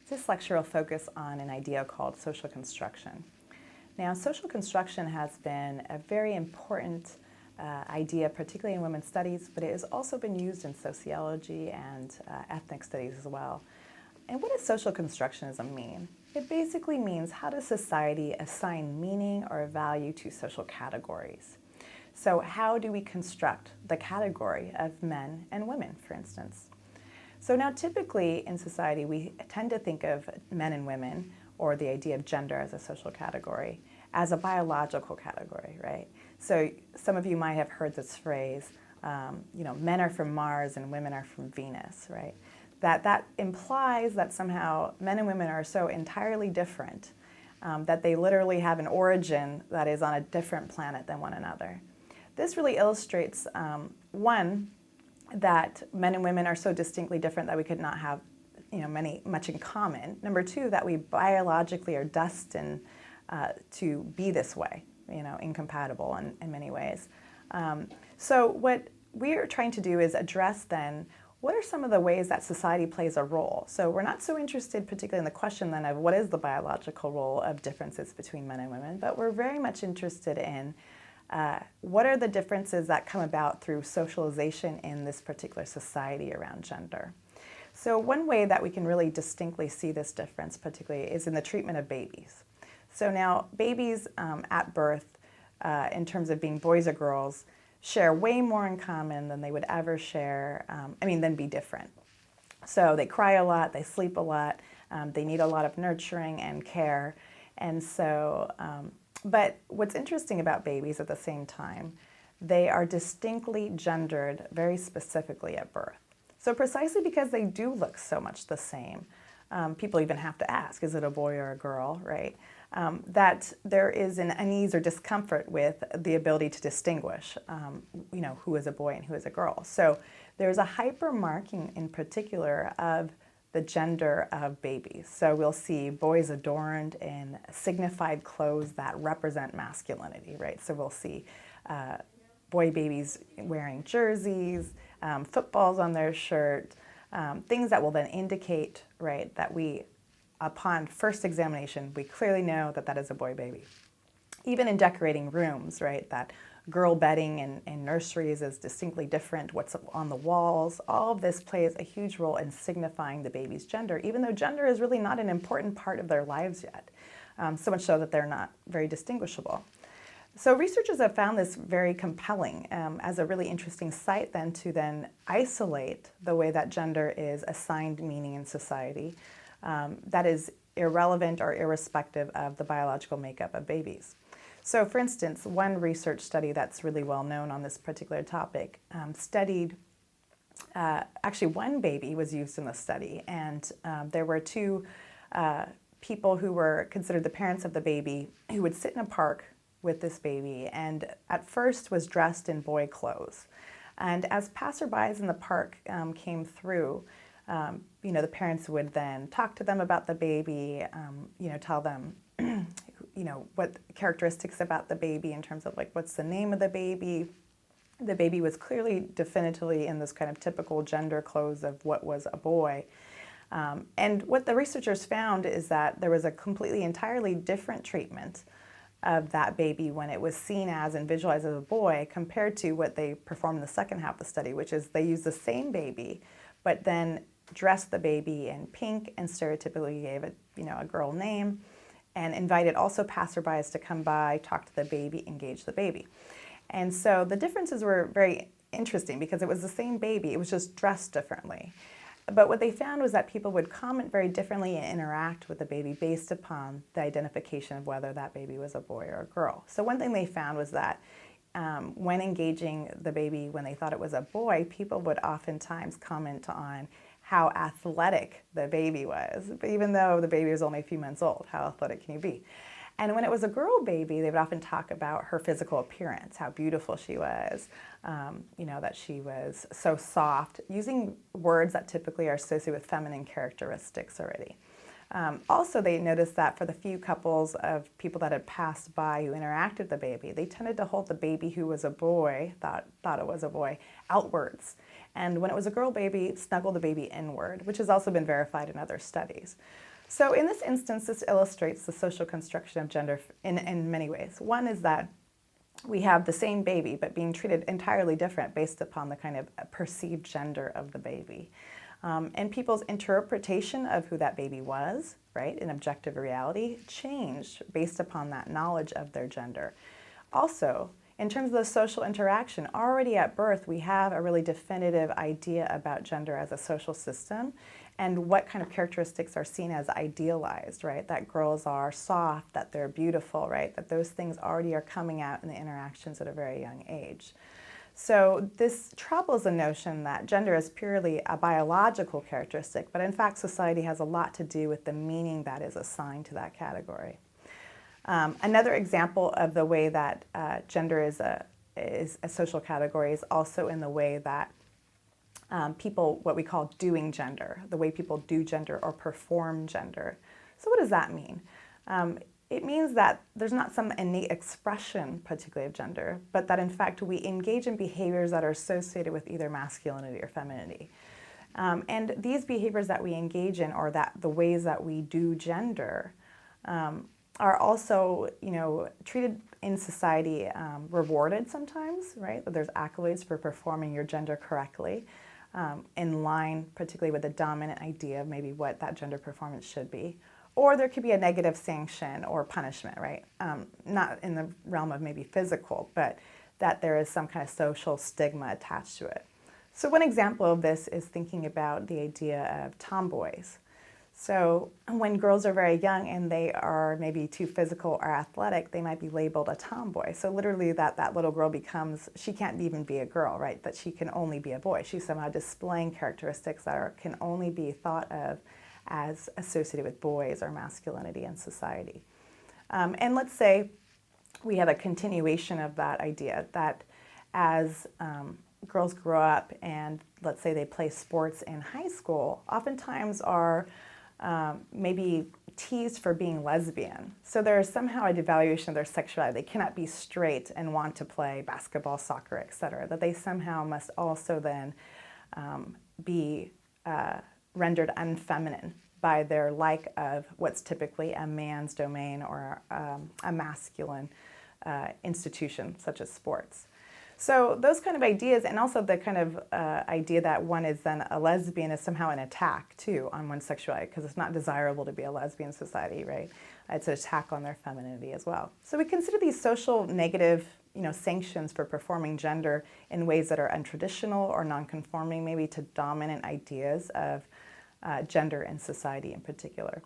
This lecture will focus on an idea called social construction. Now, social construction has been a very important idea, particularly in women's studies, but it has also been used in sociology and ethnic studies as well. And what does social constructionism mean? It basically means, how does society assign meaning or value to social categories? So how do we construct the category of men and women, for instance? So now typically in society we tend to think of men and women, or the idea of gender as a social category, as a biological category, right? So some of you might have heard this phrase, men are from Mars and women are from Venus, right? That implies that somehow men and women are so entirely different that they literally have an origin that is on a different planet than one another. This really illustrates, one, that men and women are so distinctly different that we could not have much in common. Number two, that we biologically are destined to be this way, incompatible in many ways. So what we are trying to do is address then, what are some of the ways that society plays a role? So we're not so interested particularly in the question then of what is the biological role of differences between men and women, but we're very much interested in what are the differences that come about through socialization in this particular society around gender. So one way that we can really distinctly see this difference particularly is in the treatment of babies. So now babies at birth, in terms of being boys or girls, share way more in common than they would ever share, than be different. So they cry a lot, they sleep a lot, they need a lot of nurturing and care. And so, but what's interesting about babies at the same time, they are distinctly gendered very specifically at birth. So precisely because they do look so much the same, people even have to ask, is it a boy or a girl, right? That there is an unease or discomfort with the ability to distinguish, who is a boy and who is a girl. So there's a hyper-marking in particular of the gender of babies. So we'll see boys adorned in signified clothes that represent masculinity, right? So we'll see boy babies wearing jerseys, footballs on their shirt, things that will then indicate, right, that we, upon first examination, we clearly know that that is a boy baby. Even in decorating rooms, right, that girl bedding in nurseries is distinctly different, what's on the walls, all of this plays a huge role in signifying the baby's gender, even though gender is really not an important part of their lives yet, so much so that they're not very distinguishable. So researchers have found this very compelling as a really interesting site then to then isolate the way that gender is assigned meaning in society that is irrelevant or irrespective of the biological makeup of babies. So for instance, one research study that's really well known on this particular topic studied, actually one baby was used in the study, and there were two people who were considered the parents of the baby who would sit in a park with this baby, and at first was dressed in boy clothes. And as passerbys in the park came through, the parents would then talk to them about the baby, tell them, what characteristics about the baby in terms of like, what's the name of the baby. The baby was clearly definitively in this kind of typical gender clothes of what was a boy. And what the researchers found is that there was a completely entirely different treatment of that baby when it was seen as and visualized as a boy compared to what they performed in the second half of the study, which is they used the same baby, but then dressed the baby in pink and stereotypically gave it, a girl name, and invited also passerbys to come by, talk to the baby, engage the baby. And so the differences were very interesting because it was the same baby, it was just dressed differently. But what they found was that people would comment very differently and interact with the baby based upon the identification of whether that baby was a boy or a girl. So one thing they found was that when engaging the baby when they thought it was a boy, people would oftentimes comment on how athletic the baby was, but even though the baby was only a few months old, how athletic can you be? And when it was a girl baby, they would often talk about her physical appearance, how beautiful she was, that she was so soft, using words that typically are associated with feminine characteristics already. Also, they noticed that for the few couples of people that had passed by who interacted with the baby, they tended to hold the baby who was a boy, thought it was a boy, outwards. And when it was a girl baby, snuggle the baby inward, which has also been verified in other studies. So in this instance, this illustrates the social construction of gender in many ways. One is that we have the same baby, but being treated entirely different based upon the kind of perceived gender of the baby. And people's interpretation of who that baby was, right, in objective reality, changed based upon that knowledge of their gender. Also, in terms of the social interaction, already at birth, we have a really definitive idea about gender as a social system and what kind of characteristics are seen as idealized, right? That girls are soft, that they're beautiful, right? That those things already are coming out in the interactions at a very young age. So this troubles the notion that gender is purely a biological characteristic, but in fact society has a lot to do with the meaning that is assigned to that category. Another example of the way that gender is a social category is also in the way that people, what we call doing gender, the way people do gender or perform gender. So what does that mean? It means that there's not some innate expression, particularly of gender, but that in fact we engage in behaviors that are associated with either masculinity or femininity. And these behaviors that we engage in, or that the ways that we do gender, are also, treated in society, rewarded sometimes, right? There's accolades for performing your gender correctly, in line particularly with the dominant idea of maybe what that gender performance should be. Or there could be a negative sanction or punishment, right? Not in the realm of maybe physical, but that there is some kind of social stigma attached to it. So one example of this is thinking about the idea of tomboys. So when girls are very young and they are maybe too physical or athletic, they might be labeled a tomboy. So literally that little girl becomes, she can't even be a girl, right? That she can only be a boy. She's somehow displaying characteristics that can only be thought of as associated with boys or masculinity in society. And let's say we have a continuation of that idea, that as girls grow up and let's say they play sports in high school, oftentimes are maybe teased for being lesbian. So there is somehow a devaluation of their sexuality. They cannot be straight and want to play basketball, soccer, etc. That they somehow must also then be rendered unfeminine by their like of what's typically a man's domain or a masculine institution such as sports. So those kind of ideas, and also the kind of idea that one is then a lesbian is somehow an attack too on one's sexuality, because it's not desirable to be a lesbian society, right? It's an attack on their femininity as well. So we consider these social negative, sanctions for performing gender in ways that are untraditional or non-conforming, maybe to dominant ideas of gender in society in particular.